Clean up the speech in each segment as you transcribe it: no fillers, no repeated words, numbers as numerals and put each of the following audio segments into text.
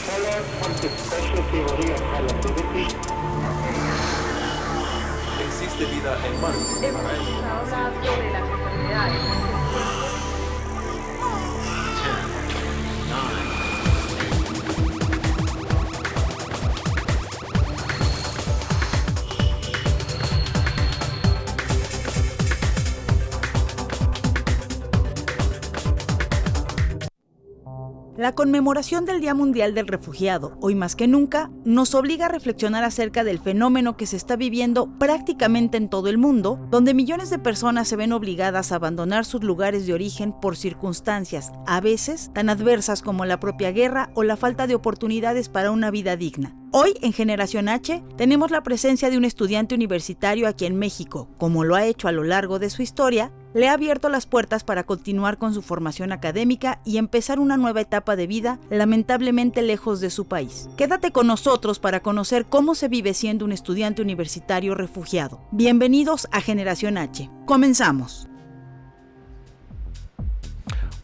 Existe vida en Marte. Hemos estado hablando de las enfermedades. La conmemoración del Día Mundial del Refugiado, hoy más que nunca, nos obliga a reflexionar acerca del fenómeno que se está viviendo prácticamente en todo el mundo, donde millones de personas se ven obligadas a abandonar sus lugares de origen por circunstancias, a veces, tan adversas como la propia guerra o la falta de oportunidades para una vida digna. Hoy, en Generación H, tenemos la presencia de un estudiante universitario a quien México, como lo ha hecho a lo largo de su historia, le ha abierto las puertas para continuar con su formación académica y empezar una nueva etapa de vida, lamentablemente lejos de su país. Quédate con nosotros para conocer cómo se vive siendo un estudiante universitario refugiado. Bienvenidos a Generación H. Comenzamos.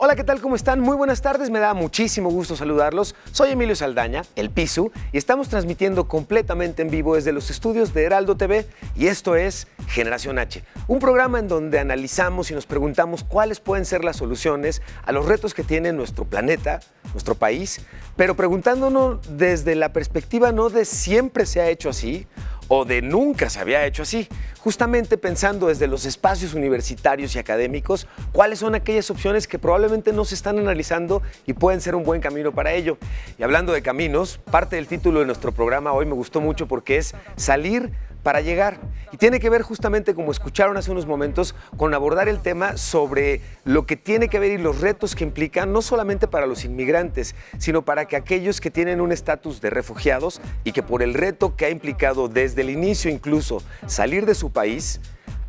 Hola, ¿qué tal? ¿Cómo están? Muy buenas tardes, me da muchísimo gusto saludarlos. Soy Emilio Saldaña, el Pisu, y estamos transmitiendo completamente en vivo desde los estudios de Heraldo TV, y esto es Generación H, un programa en donde analizamos y nos preguntamos cuáles pueden ser las soluciones a los retos que tiene nuestro planeta, nuestro país, pero preguntándonos desde la perspectiva no de siempre se ha hecho así, o de nunca se había hecho así, justamente pensando desde los espacios universitarios y académicos cuáles son aquellas opciones que probablemente no se están analizando y pueden ser un buen camino para ello. Y hablando de caminos, parte del título de nuestro programa hoy me gustó mucho porque es Salir para llegar, y tiene que ver justamente, como escucharon hace unos momentos, con abordar el tema sobre lo que tiene que ver y los retos que implican no solamente para los inmigrantes, sino para que aquellos que tienen un estatus de refugiados y que por el reto que ha implicado desde el inicio incluso salir de su país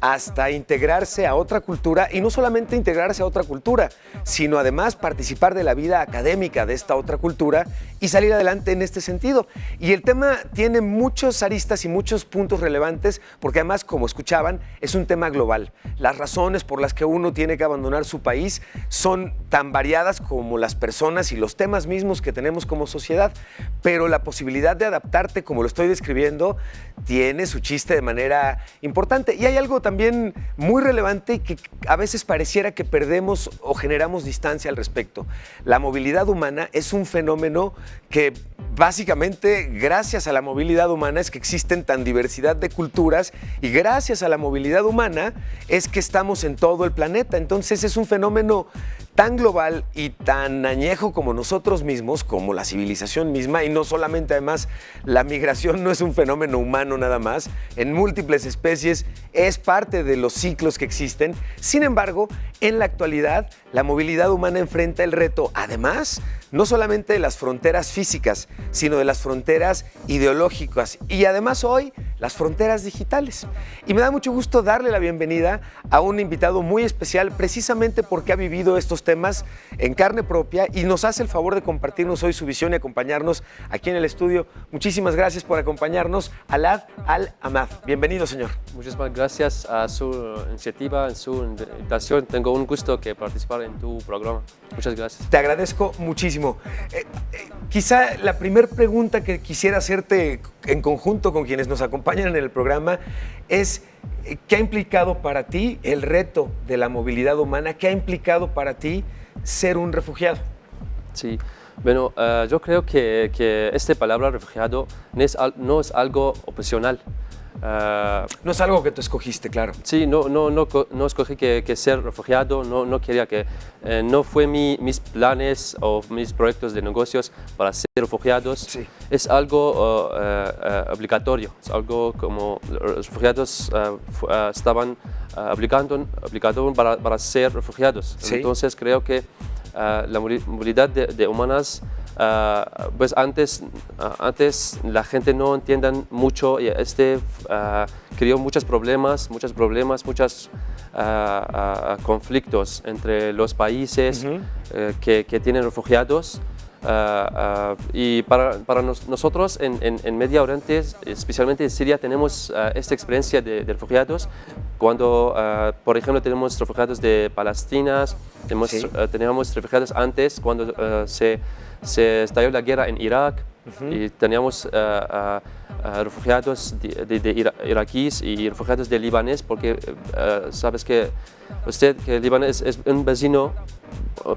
hasta integrarse a otra cultura, y no solamente integrarse a otra cultura, sino además participar de la vida académica de esta otra cultura y salir adelante en este sentido. Y el tema tiene muchos aristas y muchos puntos relevantes, porque además, como escuchaban, es un tema global. Las razones por las que uno tiene que abandonar su país son tan variadas como las personas y los temas mismos que tenemos como sociedad, pero la posibilidad de adaptarte, como lo estoy describiendo, tiene su chiste de manera importante. Y hay algo también muy relevante y que a veces pareciera que perdemos o generamos distancia al respecto. La movilidad humana es un fenómeno que básicamente gracias a la movilidad humana es que existen tan diversidad de culturas, y gracias a la movilidad humana es que estamos en todo el planeta. Entonces es un fenómeno tan global y tan añejo como nosotros mismos, como la civilización misma, y no solamente además la migración no es un fenómeno humano nada más, en múltiples especies es parte de los ciclos que existen. Sin embargo, en la actualidad la movilidad humana enfrenta el reto, además, no solamente de las fronteras físicas, sino de las fronteras ideológicas y además hoy las fronteras digitales. Y me da mucho gusto darle la bienvenida a un invitado muy especial, precisamente porque ha vivido estos temas en carne propia y nos hace el favor de compartirnos hoy su visión y acompañarnos aquí en el estudio. Muchísimas gracias por acompañarnos, Alad Al-Hamad. Bienvenido, señor. Muchísimas gracias a su iniciativa, en su invitación. Tengo un gusto que participar en tu programa. Muchas gracias. Te agradezco muchísimo. Quizá la primera pregunta que quisiera hacerte en conjunto con quienes nos acompañan en el programa es ¿qué ha implicado para ti el reto de la movilidad humana? ¿Qué ha implicado para ti ser un refugiado? Sí, bueno, yo creo que esta palabra refugiado no es algo opcional. No es algo que tú escogiste, claro. Sí, no escogí que ser refugiado, no quería que, no fue mis planes o mis proyectos de negocios para ser refugiados. Sí. Es algo obligatorio, es algo como los refugiados estaban aplicando para ser refugiados. Sí. Entonces creo que la movilidad de humanas, pues antes la gente no entiende mucho y creó muchos problemas, muchos conflictos entre los países que tienen refugiados. Y para nosotros en Medio Oriente, especialmente en Siria, tenemos esta experiencia de refugiados. Cuando, por ejemplo, tenemos refugiados de Palestina, teníamos refugiados antes, cuando se estalló la guerra en Irak, y teníamos refugiados de iraquíes y refugiados de libanés, porque sabes que usted que Líbano es un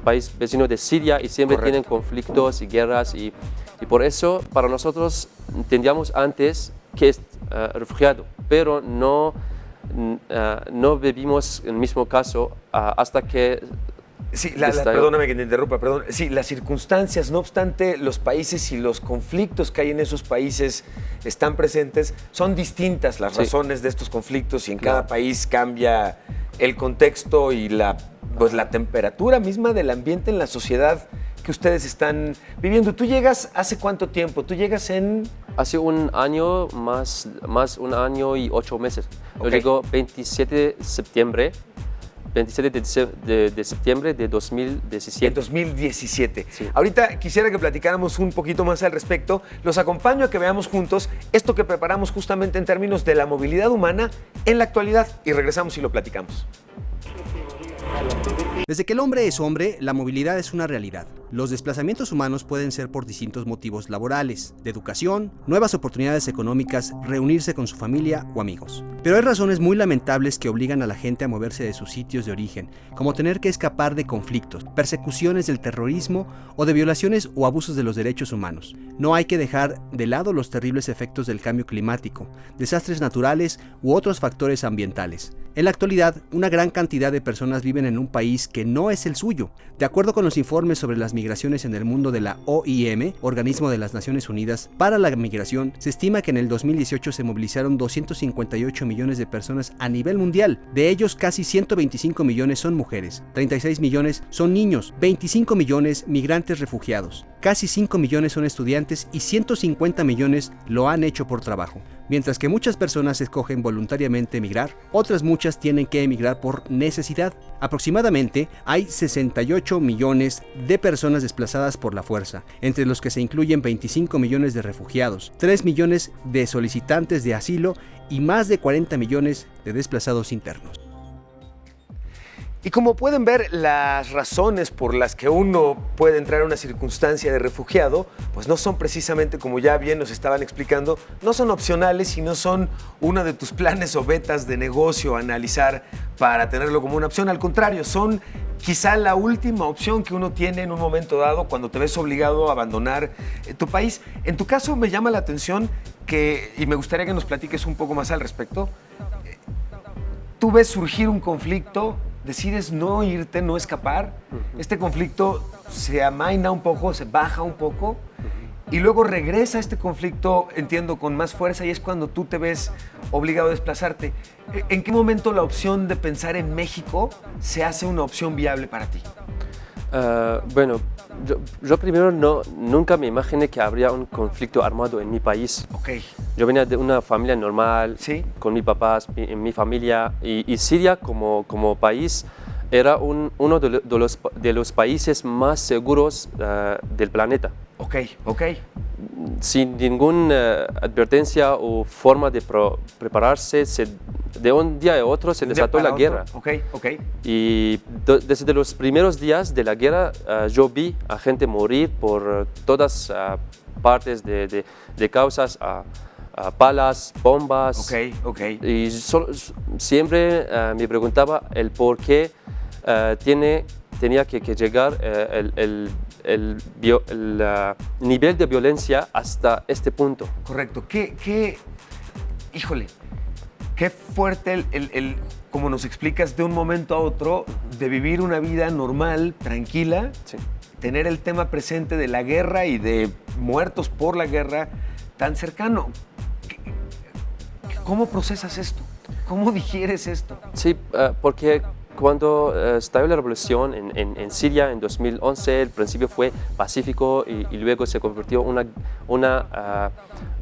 país vecino de Siria y siempre Correcto. tienen conflictos y guerras y por eso para nosotros entendíamos antes que es refugiado, pero no vivimos el mismo caso hasta que Sí, estalló. perdóname que te interrumpa, perdón. Sí, las circunstancias, no obstante, los países y los conflictos que hay en esos países están presentes, son distintas las Sí. razones de estos conflictos y en Claro. cada país cambia el contexto y pues, la temperatura misma del ambiente en la sociedad que ustedes están viviendo. ¿Tú llegas hace cuánto tiempo? ¿Tú llegas en...? Hace un año, más un año y 8 meses. Yo Ok. llego 27 de septiembre de 2017. En 2017. Sí. Ahorita quisiera que platicáramos un poquito más al respecto. Los acompaño a que veamos juntos esto que preparamos justamente en términos de la movilidad humana en la actualidad y regresamos y lo platicamos. Desde que el hombre es hombre, la movilidad es una realidad. Los desplazamientos humanos pueden ser por distintos motivos laborales, de educación, nuevas oportunidades económicas, reunirse con su familia o amigos. Pero hay razones muy lamentables que obligan a la gente a moverse de sus sitios de origen, como tener que escapar de conflictos, persecuciones del terrorismo o de violaciones o abusos de los derechos humanos. No hay que dejar de lado los terribles efectos del cambio climático, desastres naturales u otros factores ambientales. En la actualidad, una gran cantidad de personas viven en un país que no es el suyo. De acuerdo con los informes sobre las migraciones en el mundo de la OIM, Organismo de las Naciones Unidas para la Migración, se estima que en el 2018 se movilizaron 258 millones de personas a nivel mundial. De ellos, casi 125 millones son mujeres, 36 millones son niños, 25 millones migrantes refugiados, casi 5 millones son estudiantes y 150 millones lo han hecho por trabajo. Mientras que muchas personas escogen voluntariamente emigrar, otras muchas tienen que emigrar por necesidad. Aproximadamente hay 68 millones de personas desplazadas por la fuerza, entre los que se incluyen 25 millones de refugiados, 3 millones de solicitantes de asilo y más de 40 millones de desplazados internos. Y como pueden ver, las razones por las que uno puede entrar a una circunstancia de refugiado, pues no son precisamente, como ya bien nos estaban explicando, no son opcionales y no son uno de tus planes o betas de negocio a analizar para tenerlo como una opción. Al contrario, son quizá la última opción que uno tiene en un momento dado cuando te ves obligado a abandonar tu país. En tu caso me llama la atención y me gustaría que nos platiques un poco más al respecto. Tú ves surgir un conflicto, decides no irte, no escapar. Este conflicto se amaina un poco, se baja un poco y luego regresa este conflicto, entiendo, con más fuerza y es cuando tú te ves obligado a desplazarte. ¿En qué momento la opción de pensar en México se hace una opción viable para ti? Bueno, yo primero nunca me imaginé que habría un conflicto armado en mi país. Ok. Yo venía de una familia normal, ¿Sí? con mis papás, mi familia, y Siria como país era uno de los países más seguros del planeta. Ok, ok. Sin ninguna advertencia o forma de prepararse, de un día a otro se desató la guerra. Ok, ok. Y desde los primeros días de la guerra yo vi a gente morir por todas partes de causas, palas, bombas. Ok, ok. Y siempre me preguntaba el por qué tenía que llegar el nivel de violencia hasta este punto. Correcto. Híjole, qué fuerte como nos explicas, de un momento a otro, de vivir una vida normal, tranquila, Sí. tener el tema presente de la guerra y de muertos por la guerra tan cercano. ¿Cómo procesas esto? ¿Cómo digieres esto? Sí, porque cuando estalló la revolución en Siria en 2011, el principio fue pacífico y luego se convirtió en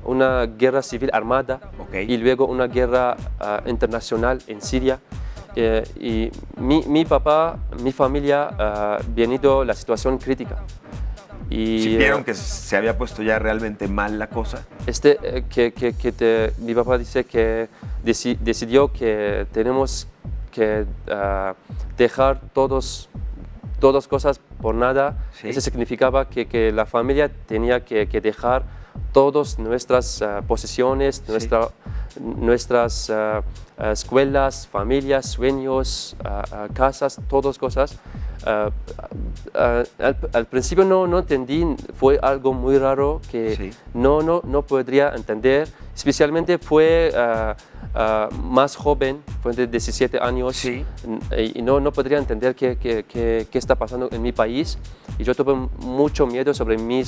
una guerra civil armada. Okay. Y luego una guerra internacional en Siria. Y mi papá, mi familia, venido la situación crítica. Y ¿Sí vieron que se había puesto ya realmente mal la cosa? Mi papá dice que decidió que tenemos que dejar todas cosas por nada. Sí. Eso significaba que la familia tenía que dejar todas nuestras posesiones, Sí. nuestras escuelas, familias, sueños, casas, todas cosas. Al principio no entendí, fue algo muy raro que Sí. no podría entender, especialmente fue más joven, fue de 17 años, Sí. y no podría entender qué está pasando en mi país, y yo tuve mucho miedo sobre mi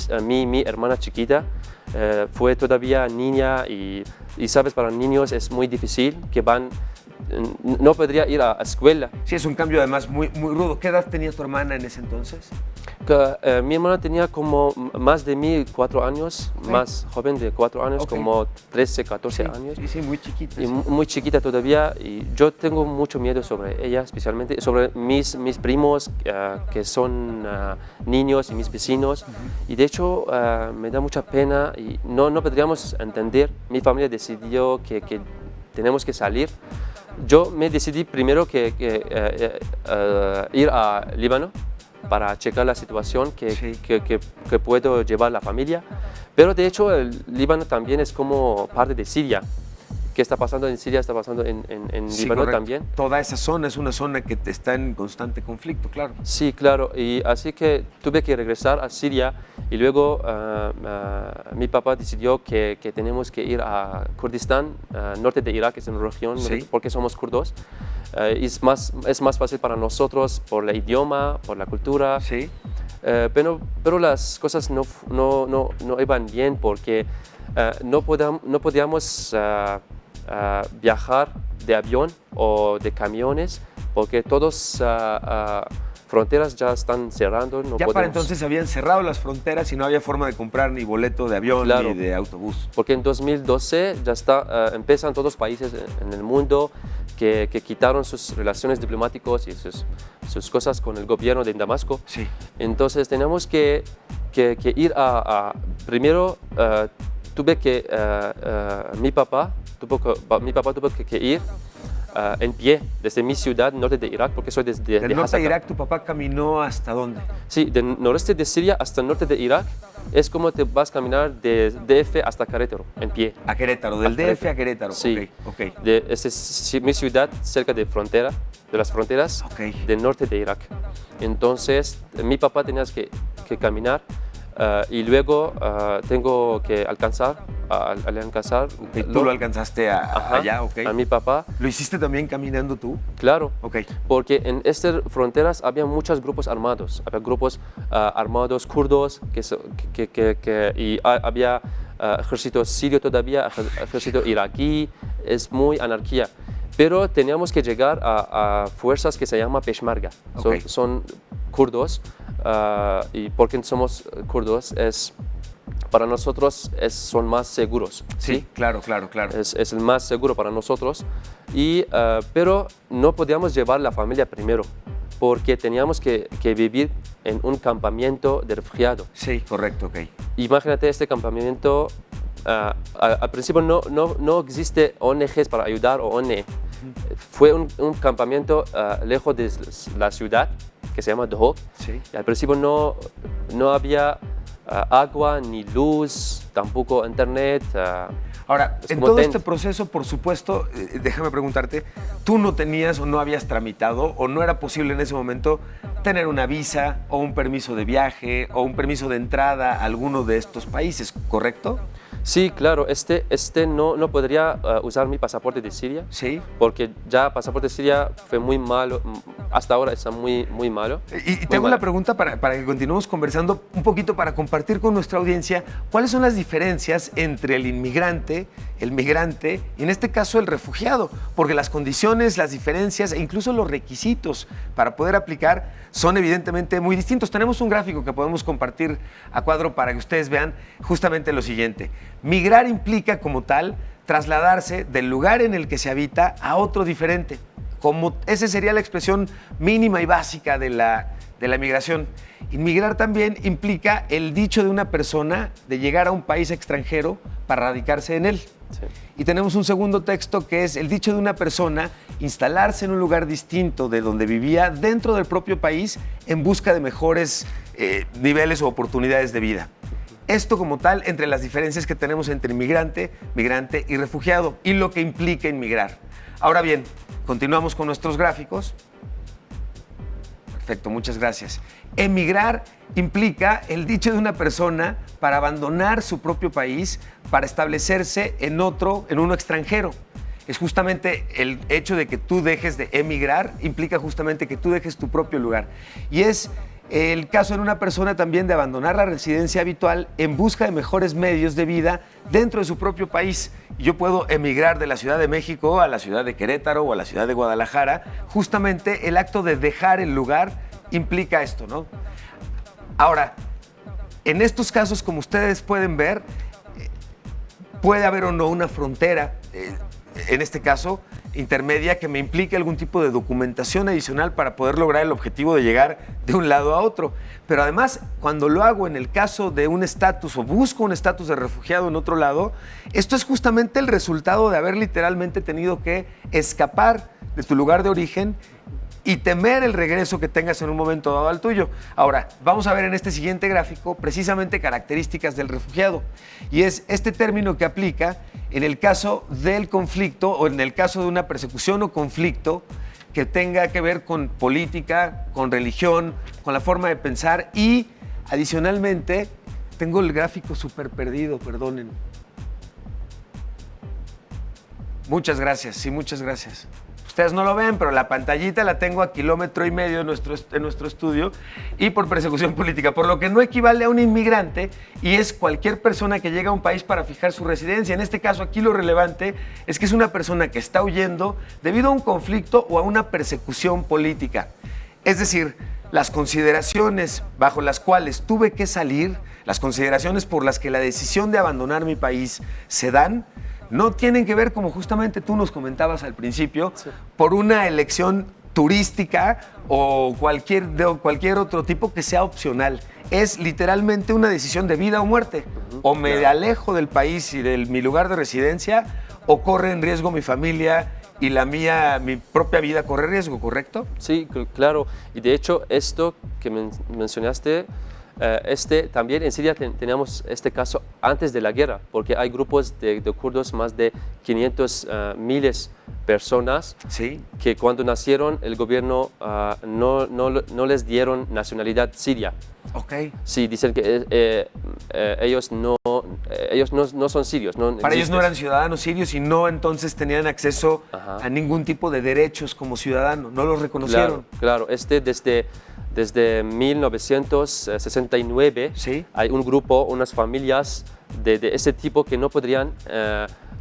hermana chiquita. Fue todavía niña y sabes, para niños es muy difícil, no podría ir a escuela. Sí, es un cambio además muy rudo. ¿Qué edad tenía tu hermana en ese entonces? Mi hermana tenía como más de mí, 4 años, Ok. más joven de 4 años, Ok. como 13, 14 Sí, años. Sí, muy chiquita. Y sí. muy chiquita todavía, y yo tengo mucho miedo sobre ella, especialmente sobre mis primos que son niños y mis vecinos. Y de hecho me da mucha pena y no podríamos entender. Mi familia decidió que tenemos que salir. Yo me decidí primero que ir a Líbano para checar la situación Sí. que puedo llevar la familia. Pero de hecho el Líbano también es como parte de Siria. ¿Qué está pasando en Siria? Está pasando en Sí, Líbano correcto. también. Toda esa zona es una zona que está en constante conflicto, claro. Sí, claro. Y así que tuve que regresar a Siria y luego mi papá decidió que tenemos que ir a Kurdistán, norte de Irak, es una región, Sí. porque somos kurdos. Es más fácil para nosotros por el idioma, por la cultura. Sí. Pero las cosas no iban bien porque no podíamos viajar de avión o de camiones porque todas fronteras ya están cerrando. No Ya para podemos. entonces habían cerrado las fronteras y no había forma de comprar ni boleto de avión Claro. ni de autobús. Porque en 2012 ya empiezan todos los países en el mundo que quitaron sus relaciones diplomáticas y sus cosas con el gobierno de Damasco. Sí. Entonces teníamos que ir primero mi papá tuvo que ir en pie desde mi ciudad, norte de Irak, porque soy Del norte de Hasaka. Irak, ¿tu papá caminó hasta dónde? Sí, del noreste de Siria hasta el norte de Irak es como te vas a caminar de DF hasta Querétaro, en pie. A Querétaro, del DF a Querétaro. Sí. Ok. Esa es mi ciudad, cerca de las fronteras Ok. del norte de Irak. Entonces, mi papá tenía que caminar y luego tengo que alcanzar. Ok, tú lo alcanzaste Ajá, allá, ok. a mi papá, ¿Lo hiciste también caminando tú? claro. Ok. Porque en estas fronteras había muchos grupos armados. Había grupos armados kurdos y había ejército sirio todavía, ejército iraquí. Es muy anarquía. Pero teníamos que llegar a fuerzas que se llaman Peshmerga. Ok. Son kurdos y porque somos kurdos para nosotros son más seguros. Sí, claro. Es el más seguro para nosotros, pero no podíamos llevar la familia primero, porque teníamos que vivir en un campamento de refugiados. Sí, correcto, ok. Imagínate este campamento, al principio no existe ONGs para ayudar o ONG. Fue un campamento lejos de la ciudad, que se llama Duhok, Sí. y al principio no había agua ni luz, tampoco internet. Ahora, Es en como todo tent. este proceso, por supuesto, déjame preguntarte, ¿tú no tenías o no habías tramitado o no era posible en ese momento tener una visa o un permiso de viaje o un permiso de entrada a alguno de estos países, correcto? Sí, claro, no podría usar mi pasaporte de Siria, Sí. porque ya el pasaporte de Siria fue muy malo, hasta ahora está muy malo. Y te hago Muy la malo. pregunta para que continuemos conversando un poquito para compartir con nuestra audiencia cuáles son las diferencias entre el inmigrante, el migrante y en este caso el refugiado, porque las condiciones, las diferencias e incluso los requisitos para poder aplicar son evidentemente muy distintos. Tenemos un gráfico que podemos compartir a cuadro para que ustedes vean justamente lo siguiente. Migrar implica como tal trasladarse del lugar en el que se habita a otro diferente. como esa sería la expresión mínima y básica de la migración. Inmigrar también implica el dicho de una persona de llegar a un país extranjero para radicarse en él. Sí. Y tenemos un segundo texto que es el dicho de una persona instalarse en un lugar distinto de donde vivía dentro del propio país en busca de mejores niveles o oportunidades de vida. Esto como tal entre las diferencias que tenemos entre inmigrante, migrante y refugiado y lo que implica inmigrar. Ahora bien, continuamos con nuestros gráficos. Perfecto, muchas gracias. Emigrar implica el dicho de una persona para abandonar su propio país para establecerse en uno extranjero. Es justamente el hecho de que tú dejes de emigrar, implica justamente que tú dejes tu propio lugar. Y es el caso de una persona también de abandonar la residencia habitual en busca de mejores medios de vida dentro de su propio país. Yo puedo emigrar de la Ciudad de México a la ciudad de Querétaro o a la ciudad de Guadalajara. Justamente el acto de dejar el lugar implica esto, ¿no? Ahora, en estos casos, como ustedes pueden ver, puede haber o no una frontera, en este caso, intermedia, que me implique algún tipo de documentación adicional para poder lograr el objetivo de llegar de un lado a otro. Pero además, cuando lo hago en el caso de un estatus o busco un estatus de refugiado en otro lado, esto es justamente el resultado de haber literalmente tenido que escapar de tu lugar de origen y temer el regreso que tengas en un momento dado al tuyo. Ahora, vamos a ver en este siguiente gráfico precisamente características del refugiado. Y es este término que aplica en el caso del conflicto o en el caso de una persecución o conflicto que tenga que ver con política, con religión, con la forma de pensar y, adicionalmente, tengo el gráfico súper perdido, perdonen. Muchas gracias, sí, muchas gracias. Ustedes no lo ven, pero la pantallita la tengo a 1,5 kilómetros en nuestro estudio y por persecución política, por lo que no equivale a un inmigrante y es cualquier persona que llega a un país para fijar su residencia. En este caso, aquí lo relevante es que es una persona que está huyendo debido a un conflicto o a una persecución política. Es decir, las consideraciones bajo las cuales tuve que salir, las consideraciones por las que la decisión de abandonar mi país se dan, no tienen que ver, como justamente tú nos comentabas al principio, sí, por una elección turística o cualquier otro tipo que sea opcional. Es literalmente una decisión de vida o muerte. O me alejo del país y de mi lugar de residencia, o corre en riesgo mi familia y la mía, mi propia vida corre riesgo, ¿correcto? Sí, claro. Y de hecho, esto que mencionaste, también en Siria teníamos este caso antes de la guerra, porque hay grupos de kurdos, más de 500 miles personas, ¿sí?, que cuando nacieron el gobierno no les dieron nacionalidad siria. Okay. Sí, dicen que ellos no son sirios. Para ellos no eran ciudadanos sirios y no entonces tenían acceso a ningún tipo de derechos como ciudadanos, no los reconocieron. Claro, desde 1969, ¿sí?, hay un grupo, unas familias de ese tipo que no podrían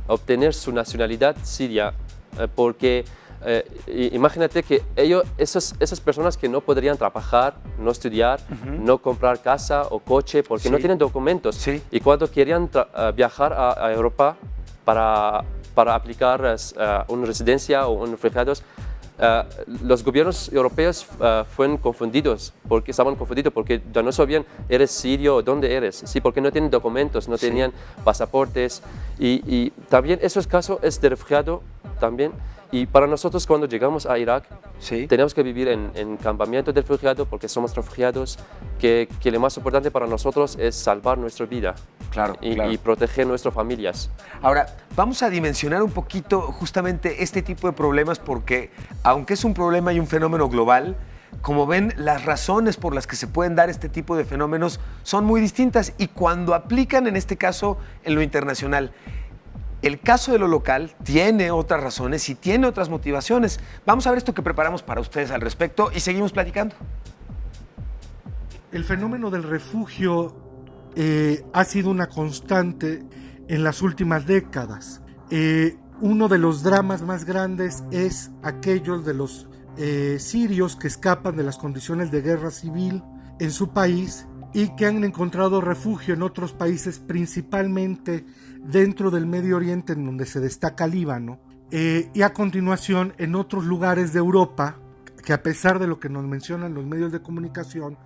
obtener su nacionalidad siria porque imagínate que esas personas que no podrían trabajar, no estudiar, no comprar casa o coche porque no tienen documentos, sí, y cuando querían viajar a Europa para aplicar una residencia o un refugiados, los gobiernos europeos estaban confundidos porque ya no sabían, ¿eres sirio o dónde eres? Sí, porque no tienen documentos, no tenían pasaportes y también esos casos es de refugiado también. Y para nosotros cuando llegamos a Irak, sí, tenemos que vivir en campamento de refugiados porque somos refugiados, que lo más importante para nosotros es salvar nuestra vida. Claro, y proteger nuestras familias. Ahora, vamos a dimensionar un poquito justamente este tipo de problemas porque, aunque es un problema y un fenómeno global, como ven, las razones por las que se pueden dar este tipo de fenómenos son muy distintas y cuando aplican, en este caso, en lo internacional, el caso de lo local tiene otras razones y tiene otras motivaciones. Vamos a ver esto que preparamos para ustedes al respecto y seguimos platicando. El fenómeno del refugio ha sido una constante en las últimas décadas. Uno de los dramas más grandes es aquellos de los sirios que escapan de las condiciones de guerra civil en su país y que han encontrado refugio en otros países, principalmente dentro del Medio Oriente, en donde se destaca Líbano, y a continuación en otros lugares de Europa, que a pesar de lo que nos mencionan los medios de comunicación,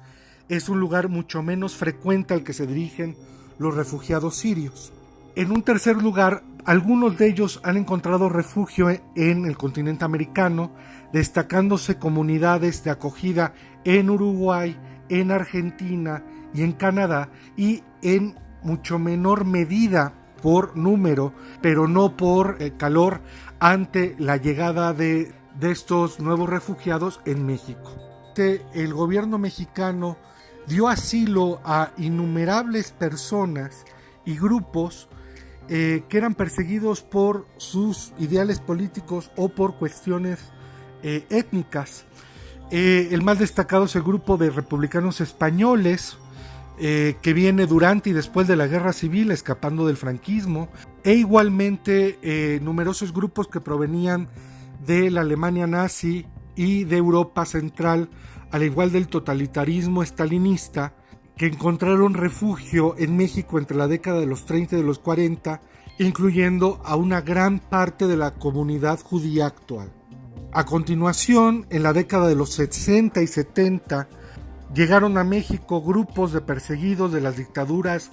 es un lugar mucho menos frecuente al que se dirigen los refugiados sirios. En un tercer lugar, algunos de ellos han encontrado refugio en el continente americano, destacándose comunidades de acogida en Uruguay, en Argentina y en Canadá, y en mucho menor medida por número, pero no por calor, ante la llegada de estos nuevos refugiados en México. El gobierno mexicano dio asilo a innumerables personas y grupos que eran perseguidos por sus ideales políticos o por cuestiones étnicas. El más destacado es el grupo de republicanos españoles, que viene durante y después de la Guerra Civil, escapando del franquismo, e igualmente numerosos grupos que provenían de la Alemania nazi y de Europa Central, al igual del totalitarismo estalinista, que encontraron refugio en México entre la década de los 30 y de los 40, incluyendo a una gran parte de la comunidad judía actual. A continuación, en la década de los 60 y 70, llegaron a México grupos de perseguidos de las dictaduras,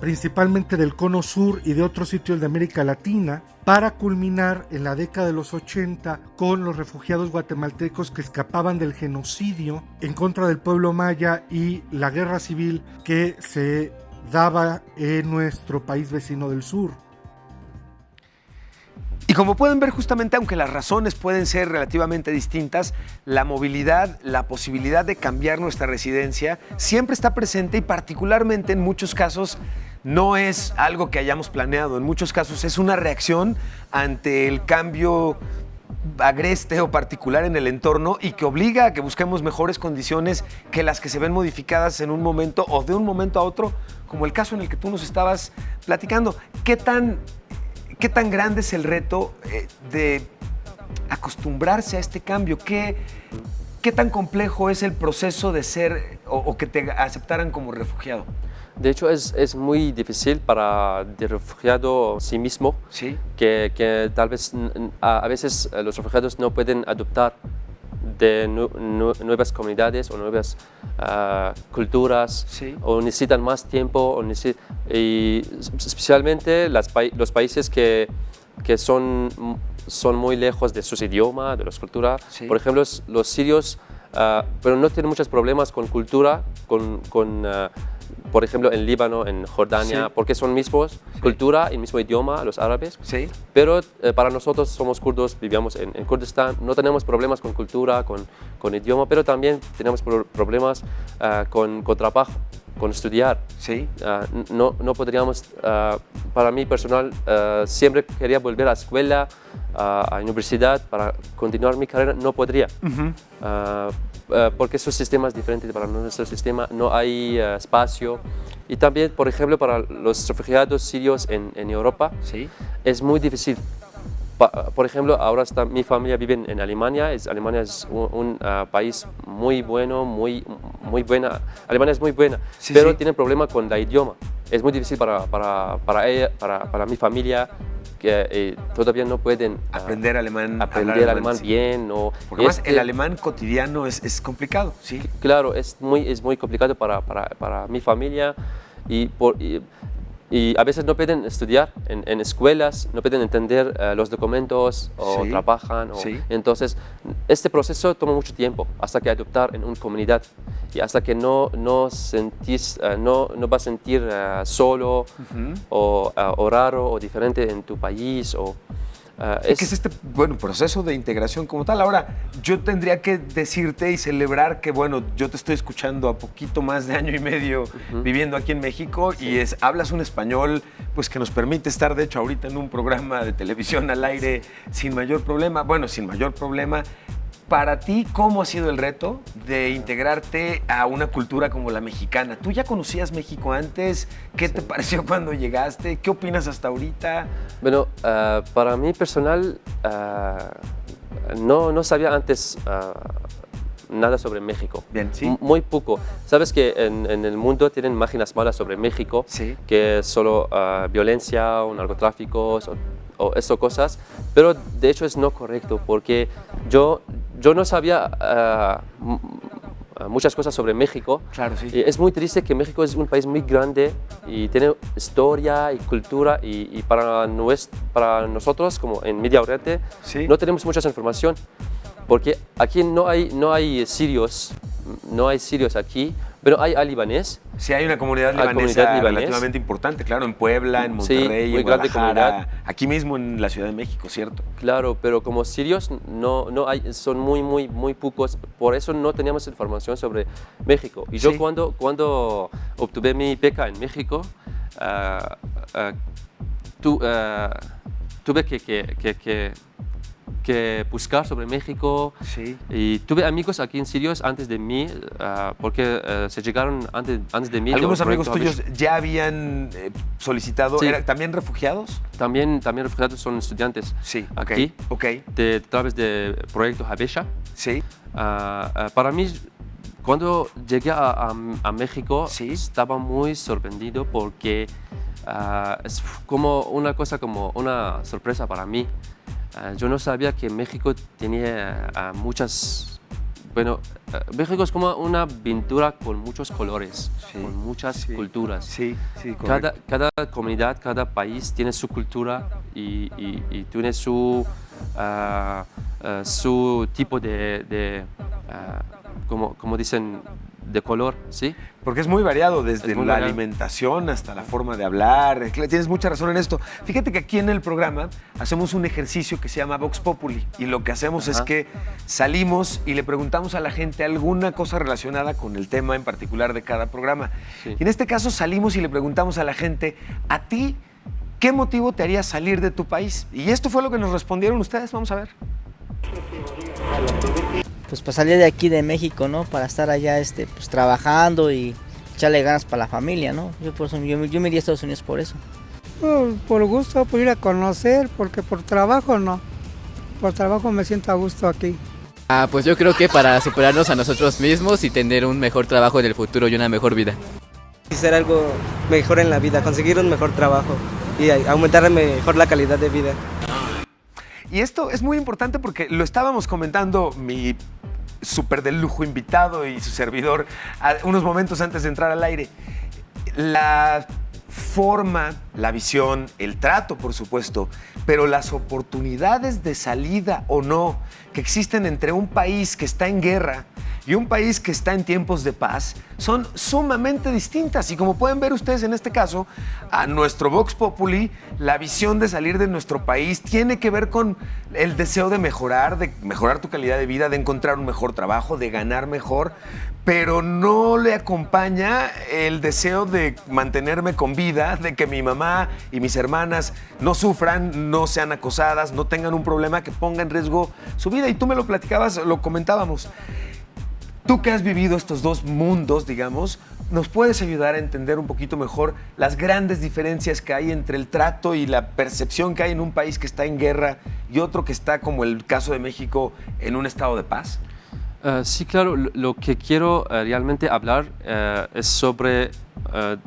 principalmente del Cono Sur y de otros sitios de América Latina, para culminar en la década de los 80 con los refugiados guatemaltecos que escapaban del genocidio en contra del pueblo maya y la guerra civil que se daba en nuestro país vecino del sur. Y como pueden ver, justamente aunque las razones pueden ser relativamente distintas, la movilidad, la posibilidad de cambiar nuestra residencia siempre está presente, y particularmente en muchos casos no es algo que hayamos planeado. En muchos casos es una reacción ante el cambio agreste o particular en el entorno, y que obliga a que busquemos mejores condiciones que las que se ven modificadas en un momento o de un momento a otro, como el caso en el que tú nos estabas platicando. ¿Qué tan grande es el reto de acostumbrarse a este cambio? ¿Qué tan complejo es el proceso de ser o que te aceptaran como refugiado? De hecho, es muy difícil para el refugiado sí mismo, ¿sí? que tal vez a veces los refugiados no pueden adoptar de nuevas comunidades o nuevas culturas, sí, o necesitan más tiempo, y especialmente los países que son muy lejos de sus idiomas, de las culturas. Sí. Por ejemplo, los sirios, pero no tienen muchos problemas con cultura, por ejemplo, en Líbano, en Jordania, sí, porque son mismos cultura y mismo idioma, los árabes. Sí. Pero para nosotros somos kurdos, vivíamos en Kurdistán, no tenemos problemas con cultura, con idioma, pero también tenemos problemas con trabajo, con estudiar. Sí. No podríamos, para mí personal, siempre quería volver a escuela, a universidad para continuar mi carrera, no podría. Porque su sistema es diferente para nuestro sistema, no hay espacio. Y también, por ejemplo, para los refugiados sirios en Europa, Sí. es muy difícil. Por ejemplo, ahora mi familia vive en Alemania. Alemania es un país muy bueno, muy buena. Alemania es muy buena, Sí, pero sí. tiene problema con el idioma. Es muy difícil para ella, para mi familia, que todavía no pueden Aprender alemán. aprender hablar alemán sí. bien. Porque además el alemán cotidiano es complicado, ¿sí? Claro, es muy complicado para mi familia, y a veces no pueden estudiar en escuelas, no pueden entender los documentos o Sí, trabajan. sí. Entonces, este proceso toma mucho tiempo hasta que adoptar en una comunidad, y hasta que no vas a sentir solo o raro o diferente en tu país. ¿Qué es este proceso de integración como tal? Ahora, yo tendría que decirte y celebrar que, yo te estoy escuchando a poquito más de año y medio viviendo aquí en México, y hablas un español pues que nos permite estar, de hecho, ahorita en un programa de televisión al aire sin mayor problema. Bueno, sin mayor problema. Para ti, ¿cómo ha sido el reto de integrarte a una cultura como la mexicana? ¿Tú ya conocías México antes? ¿Qué te pareció cuando llegaste? ¿Qué opinas hasta ahorita? Bueno, para mí personal, no sabía antes nada sobre México. Bien, sí. Muy poco. Sabes que en el mundo tienen imágenes malas sobre México, Sí. que es solo violencia o narcotráficos. o estas cosas, pero de hecho es no correcto porque yo no sabía muchas cosas sobre México. Claro, sí. Y es muy triste que México es un país muy grande y tiene historia y cultura y para nosotros, como en Medio Oriente, Sí. no tenemos mucha información porque aquí no hay sirios aquí, pero hay libanés. Sí, hay una comunidad Hay libanesa comunidad libanés. relativamente importante, claro, en Puebla, en Sí, Monterrey, muy en grande Guadalajara, comunidad. aquí mismo en la Ciudad de México, ¿cierto? Claro, pero como sirios no hay, son muy pocos, por eso no teníamos información sobre México. Y yo Sí. cuando obtuve mi beca en México, tuve que buscar sobre México Sí. y tuve amigos aquí en Sirios antes de mí, porque se llegaron antes de mí. ¿Algunos del amigos proyecto tuyos ya habían solicitado, Sí. ¿también refugiados? También refugiados son estudiantes Sí, aquí, ok, a través del proyecto Habesha. sí, Para mí, cuando llegué a México, Sí. estaba muy sorprendido porque es como una sorpresa para mí. Yo no sabía que México tenía muchas... Bueno, México es como una pintura con muchos colores, Sí, con muchas sí. culturas. sí, sí, correcto. Cada comunidad, cada país tiene su cultura y tiene su tipo como dicen, de color, ¿sí? Porque es muy variado, desde Es muy la variado. alimentación hasta la forma de hablar. Tienes mucha razón en esto. Fíjate que aquí en el programa hacemos un ejercicio que se llama Vox Populi y lo que hacemos es Ajá. que salimos y le preguntamos a la gente alguna cosa relacionada con el tema en particular de cada programa. Sí. Y en este caso salimos y le preguntamos a la gente, ¿a ti qué motivo te haría salir de tu país? Y esto fue lo que nos respondieron ustedes. Vamos a ver. Pues para salir de aquí de México, ¿no? Para estar allá pues trabajando y echarle ganas para la familia, ¿no? Yo me iría a Estados Unidos por eso. Por gusto, por ir a conocer, porque por trabajo no. Por trabajo me siento a gusto aquí. Pues yo creo que para superarnos a nosotros mismos y tener un mejor trabajo en el futuro y una mejor vida. Hacer algo mejor en la vida, conseguir un mejor trabajo y aumentar mejor la calidad de vida. Y esto es muy importante porque lo estábamos comentando mi súper de lujo invitado y su servidor unos momentos antes de entrar al aire. La forma, la visión, el trato, por supuesto, pero las oportunidades de salida o no que existen entre un país que está en guerra y un país que está en tiempos de paz son sumamente distintas. Y como pueden ver ustedes en este caso, a nuestro Vox Populi, la visión de salir de nuestro país tiene que ver con el deseo de mejorar tu calidad de vida, de encontrar un mejor trabajo, de ganar mejor, pero no le acompaña el deseo de mantenerme con vida, de que mi mamá y mis hermanas no sufran, no sean acosadas, no tengan un problema que ponga en riesgo su vida. Y tú me lo platicabas, lo comentábamos. Tú que has vivido estos dos mundos, digamos, ¿nos puedes ayudar a entender un poquito mejor las grandes diferencias que hay entre el trato y la percepción que hay en un país que está en guerra y otro que está, como el caso de México, en un estado de paz? Sí, claro, lo que quiero realmente hablar es sobre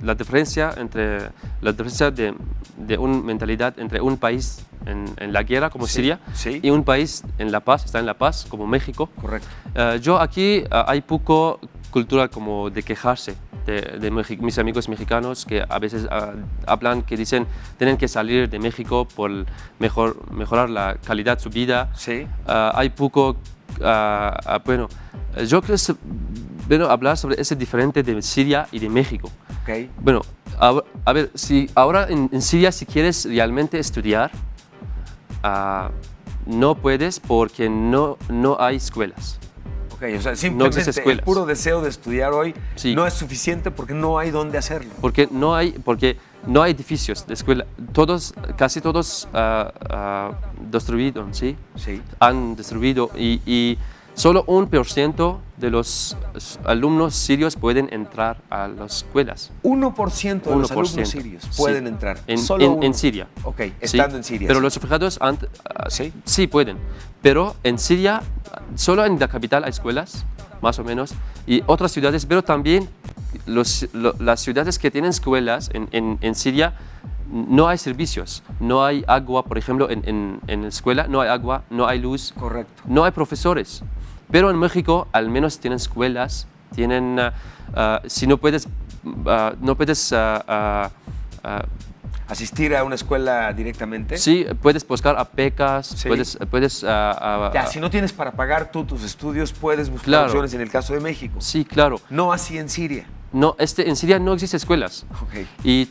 la diferencia de una mentalidad entre un país en la guerra como Sí, Siria sí. y un país en la paz, está en la paz como México. Correcto. Yo aquí hay poco cultura como de quejarse de mis amigos mexicanos que a veces hablan que dicen tienen que salir de México por mejorar la calidad de su vida. Sí. Hay poco, bueno, yo creo que bueno, hablar sobre ese diferente de Siria y de México. Ok. Bueno, a ver, si ahora en Siria si quieres realmente estudiar, no puedes porque no hay escuelas. Ok, o sea, No simplemente existen el escuelas. puro deseo de estudiar hoy Sí. no es suficiente porque no hay dónde hacerlo. Porque no hay edificios de escuela. Casi todos destruidos, ¿sí? Sí. Han destruido y solo 1% de los alumnos sirios pueden entrar a las escuelas. 1% de los 1%, alumnos sirios sí. pueden entrar. En, Solo en- uno. en Siria. Ok, Sí, estando en Siria. Pero sí. los refugiados ¿Sí? sí pueden. Pero en Siria, solo en la capital hay escuelas, más o menos, y otras ciudades, pero también las ciudades que tienen escuelas en Siria no hay servicios, no hay agua, por ejemplo, en la escuela no hay agua, no hay luz, correcto, no hay profesores. Pero en México al menos tienen escuelas, tienen, si no puedes, asistir a una escuela directamente. Sí, puedes buscar a becas, Sí. puedes Ya, si no tienes para pagar tú tus estudios, puedes buscar Claro. opciones en el caso de México. Sí, claro. No así en Siria. No, en Siria no existen escuelas. Ok. Y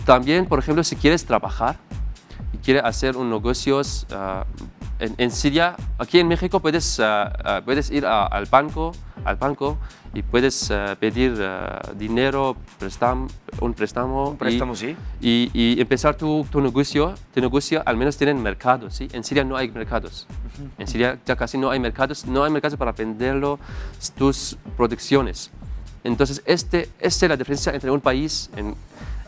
también, por ejemplo, si quieres trabajar y quieres hacer un negocio en Siria, aquí en México puedes ir al banco y puedes pedir dinero, un préstamo. Un préstamo, sí. Y empezar tu negocio. Tu negocio al menos tienen mercados, ¿sí? En Siria no hay mercados. En Siria ya casi no hay mercados para venderlo, tus producciones. Entonces, esta es la diferencia entre un país.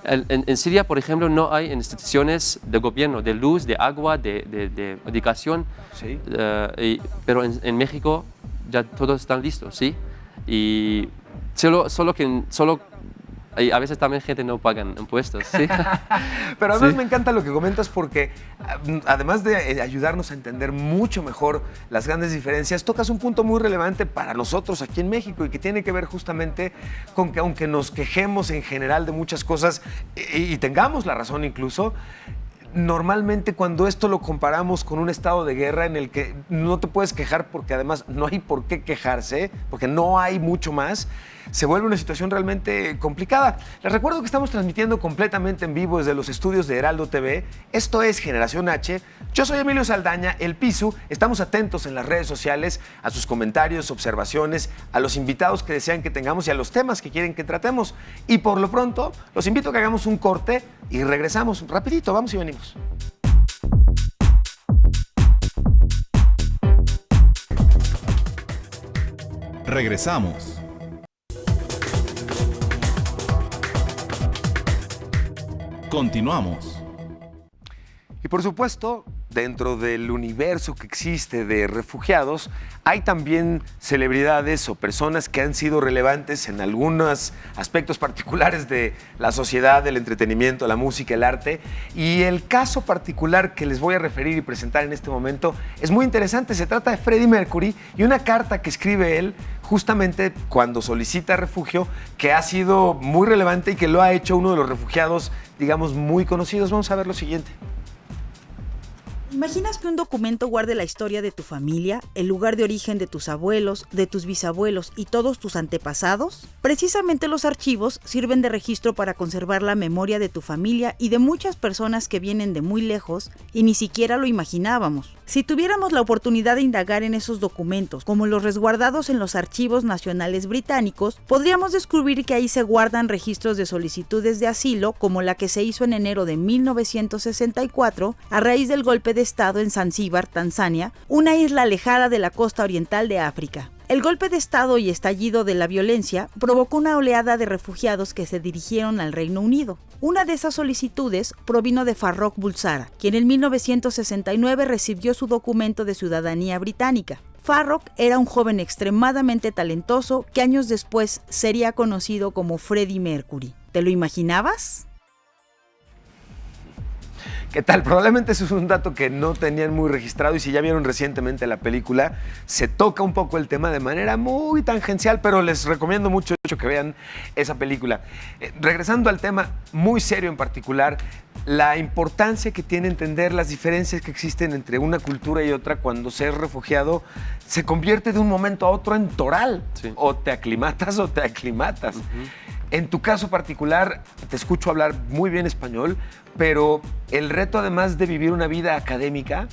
En Siria, por ejemplo, no hay instituciones de gobierno, de luz, de agua, de educación. Sí. Pero en México ya todos están listos, ¿sí? Y y a veces también gente no paga impuestos, ¿sí? Pero además Sí. me encanta lo que comentas porque además de ayudarnos a entender mucho mejor las grandes diferencias, tocas un punto muy relevante para nosotros aquí en México y que tiene que ver justamente con que aunque nos quejemos en general de muchas cosas y tengamos la razón incluso, normalmente cuando esto lo comparamos con un estado de guerra en el que no te puedes quejar porque además no hay por qué quejarse, porque no hay mucho más, se vuelve una situación realmente complicada. Les recuerdo que estamos transmitiendo completamente en vivo desde los estudios de Heraldo TV. Esto es Generación H. Yo soy Emilio Saldaña, el Pisu. Estamos atentos en las redes sociales a sus comentarios, observaciones, a los invitados que desean que tengamos y a los temas que quieren que tratemos. Y por lo pronto, los invito a que hagamos un corte y regresamos rapidito. Vamos y venimos. Regresamos. Continuamos. Y por supuesto, dentro del universo que existe de refugiados, hay también celebridades o personas que han sido relevantes en algunos aspectos particulares de la sociedad, del entretenimiento, la música, el arte. Y el caso particular que les voy a referir y presentar en este momento es muy interesante. Se trata de Freddie Mercury y una carta que escribe él justamente cuando solicita refugio, que ha sido muy relevante y que lo ha hecho uno de los refugiados, digamos, muy conocidos. Vamos a ver lo siguiente. ¿Imaginas que un documento guarde la historia de tu familia, el lugar de origen de tus abuelos, de tus bisabuelos y todos tus antepasados? Precisamente los archivos sirven de registro para conservar la memoria de tu familia y de muchas personas que vienen de muy lejos y ni siquiera lo imaginábamos. Si tuviéramos la oportunidad de indagar en esos documentos, como los resguardados en los archivos nacionales británicos, podríamos descubrir que ahí se guardan registros de solicitudes de asilo, como la que se hizo en enero de 1964 a raíz del golpe de Estado en Zanzíbar, Tanzania, una isla alejada de la costa oriental de África. El golpe de Estado y estallido de la violencia provocó una oleada de refugiados que se dirigieron al Reino Unido. Una de esas solicitudes provino de Farrokh Bulsara, quien en 1969 recibió su documento de ciudadanía británica. Farrokh era un joven extremadamente talentoso que años después sería conocido como Freddie Mercury. ¿Te lo imaginabas? ¿Qué tal? Probablemente eso es un dato que no tenían muy registrado y si ya vieron recientemente la película, se toca un poco el tema de manera muy tangencial, pero les recomiendo mucho que vean esa película. Regresando al tema muy serio en particular, la importancia que tiene entender las diferencias que existen entre una cultura y otra cuando ser refugiado se convierte de un momento a otro en toral. Sí. O te aclimatas o te aclimatas. En tu caso particular, te escucho hablar muy bien español, pero el reto, además de vivir una vida académica,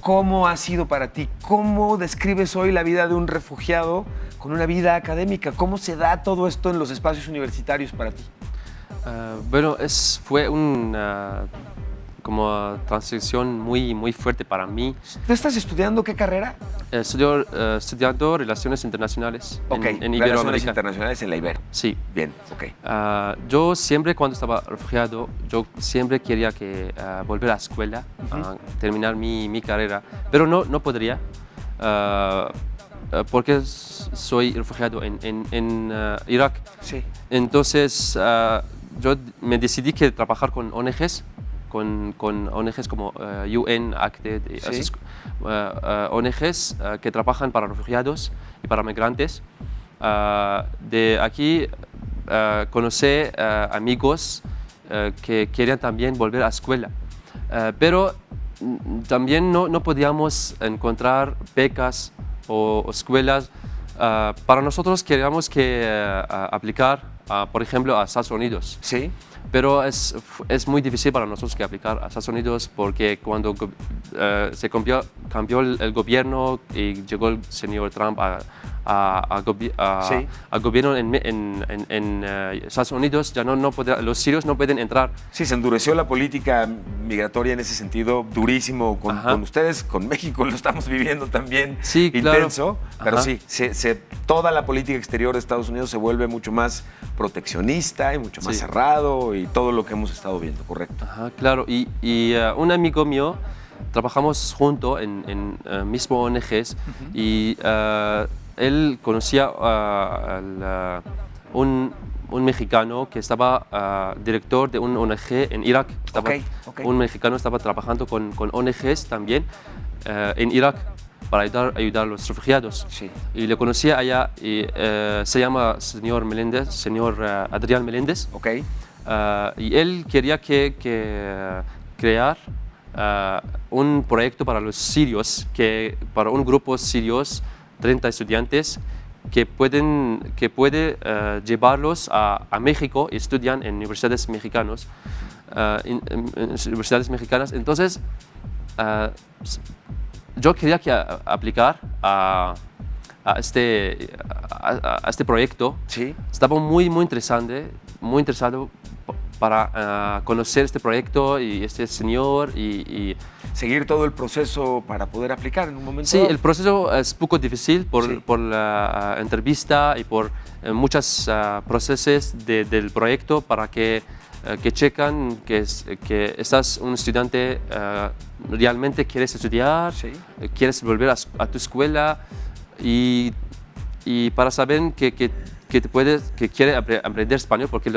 ¿cómo ha sido para ti? ¿Cómo describes hoy la vida de un refugiado con una vida académica? ¿Cómo se da todo esto en los espacios universitarios para ti? Bueno, fue una transición muy fuerte para mí. ¿Tú estás estudiando qué carrera? Estudiando Relaciones Internacionales en Iberoamérica. Relaciones Internacionales en la Ibero. Sí. Bien, ok. Yo siempre, cuando estaba refugiado, yo siempre quería volver a la escuela, terminar mi carrera, pero no podría, porque soy refugiado en Irak. Sí. Entonces, yo me decidí que trabajar con ONGs, con ONGs como UN, ACTED, esas, ONGs que trabajan para refugiados y para migrantes. De aquí conocí amigos que querían también volver a escuela, pero también no podíamos encontrar becas o escuelas. Para nosotros queríamos que aplicar, por ejemplo, a Estados Unidos. Sí. Pero es muy difícil para nosotros que aplicar a Estados Unidos porque cuando se cambió el gobierno y llegó el señor Trump al gobierno en Estados Unidos, ya los sirios no pueden entrar. Sí, se endureció la política migratoria en ese sentido durísimo con ustedes, con México lo estamos viviendo también intenso, claro. Pero sí, toda la política exterior de Estados Unidos se vuelve mucho más proteccionista y mucho más cerrado y todo lo que hemos estado viendo, correcto. Claro, y un amigo mío, trabajamos juntos en mismo ONGs y él conocía a un mexicano que estaba director de un ONG en Irak. Un mexicano estaba trabajando con ONGs también en Irak para ayudar a los refugiados. Y le conocía allá y se llama señor Adrián Meléndez. Y él quería crear un proyecto para los sirios, para un grupo sirios, 30 estudiantes, que puede llevarlos a México y estudian en universidades mexicanas. Entonces, yo quería aplicar a este proyecto. Estaba muy interesado para conocer este proyecto y este señor y seguir todo el proceso para poder aplicar en un momento. Sí, el proceso es poco difícil por la entrevista y por muchos procesos del proyecto para que checan que estás un estudiante realmente quieres estudiar, quieres volver a tu escuela y para saber que quiere aprender español porque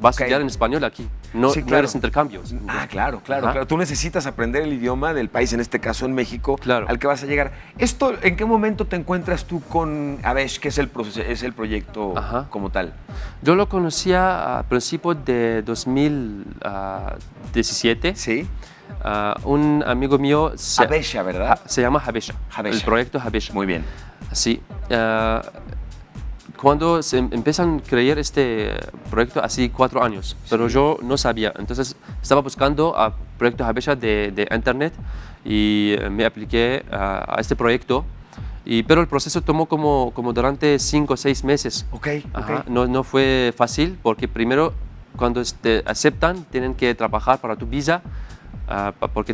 va a estudiar en español aquí, no eres intercambios. Claro. Tú necesitas aprender el idioma del país, en este caso en México, al que vas a llegar. ¿En qué momento te encuentras tú con Habesh, que es el proyecto como tal? Yo lo conocía a principios de 2017. Un amigo mío... Habesha, ¿verdad? Se llama Habesha. El proyecto Habesha. Muy bien. Sí. Cuando se empiezan a crear este proyecto hace 4 años, pero yo no sabía. Entonces estaba buscando a proyecto Habesha de internet y me apliqué a este proyecto. Pero el proceso tomó como durante 5 o 6 meses. No fue fácil porque primero cuando te aceptan tienen que trabajar para tu visa. Porque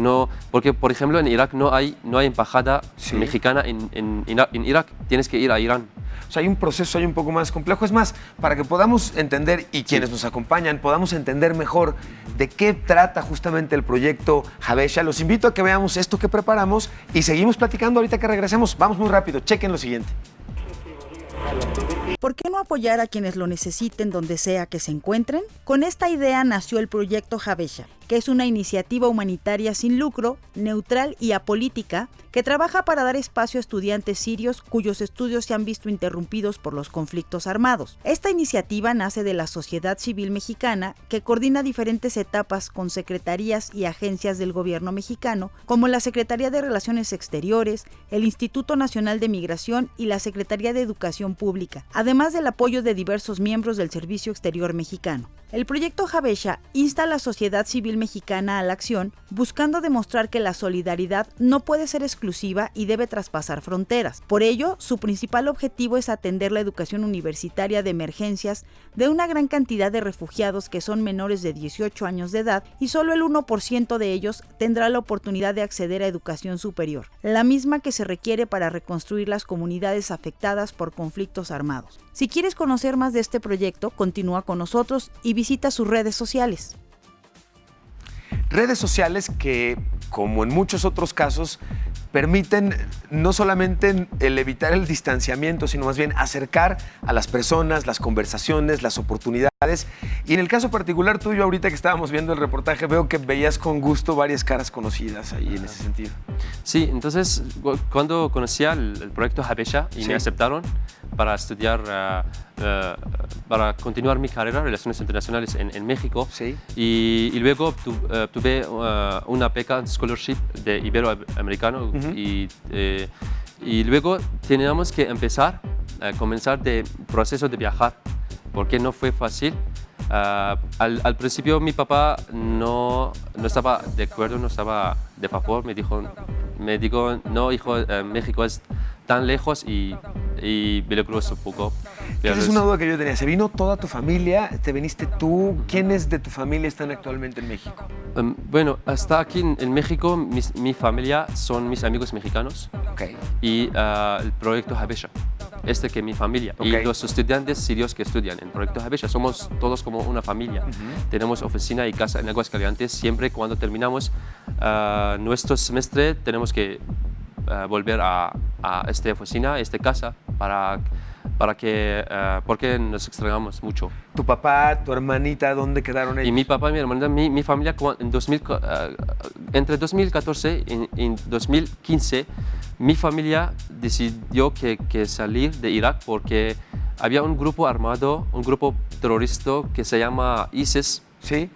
por ejemplo en Irak no hay embajada mexicana en Irak, tienes que ir a Irán. O sea, hay un proceso ahí un poco más complejo. Es más, para que podamos entender y quienes nos acompañan podamos entender mejor de qué trata justamente el proyecto Habesha, los invito a que veamos esto que preparamos y seguimos platicando ahorita que regresemos. Vamos muy rápido, chequen lo siguiente. ¿Por qué no apoyar a quienes lo necesiten donde sea que se encuentren? Con esta idea nació el proyecto Habesha, que es una iniciativa humanitaria sin lucro, neutral y apolítica, que trabaja para dar espacio a estudiantes sirios cuyos estudios se han visto interrumpidos por los conflictos armados. Esta iniciativa nace de la sociedad civil mexicana, que coordina diferentes etapas con secretarías y agencias del gobierno mexicano, como la Secretaría de Relaciones Exteriores, el Instituto Nacional de Migración y la Secretaría de Educación Pública, además del apoyo de diversos miembros del Servicio Exterior mexicano. El proyecto Habesha insta a la sociedad civil mexicana a la acción, buscando demostrar que la solidaridad no puede ser exclusiva y debe traspasar fronteras. Por ello, su principal objetivo es atender la educación universitaria de emergencias de una gran cantidad de refugiados que son menores de 18 años de edad y solo el 1% de ellos tendrá la oportunidad de acceder a educación superior, la misma que se requiere para reconstruir las comunidades afectadas por conflictos armados. Si quieres conocer más de este proyecto, continúa con nosotros y visita sus redes sociales. Redes sociales que, como en muchos otros casos, permiten no solamente el evitar el distanciamiento, sino más bien acercar a las personas, las conversaciones, las oportunidades. Y en el caso particular tuyo, ahorita que estábamos viendo el reportaje, veo que veías con gusto varias caras conocidas ahí en ese sentido. Sí, entonces cuando conocí el proyecto Habesha y me aceptaron para estudiar, para continuar mi carrera en Relaciones Internacionales en México, y luego tuve una beca scholarship de Iberoamericano y luego teníamos que comenzar de proceso de viajar, porque no fue fácil. Al principio mi papá no estaba de acuerdo, no estaba de favor, me dijo, no hijo, México es tan lejos y peligroso un poco. Esa es una duda que yo tenía. ¿Se vino toda tu familia? ¿Te viniste tú? ¿Quiénes de tu familia están actualmente en México? Bueno, hasta aquí en México mi familia son mis amigos mexicanos y el proyecto Habesha. Que mi familia y los estudiantes sirios que estudian en el proyecto Habesha somos todos como una familia. Tenemos oficina y casa en Aguascalientes. Siempre cuando terminamos nuestro semestre tenemos que volver a esta oficina, a esta casa porque nos extrañamos mucho. ¿Tu papá, tu hermanita, dónde quedaron ellos? Y mi papá y mi hermanita, mi familia entre 2014 y 2015 mi familia decidió que salir de Irak porque había un grupo armado, un grupo terrorista que se llama ISIS. Sí.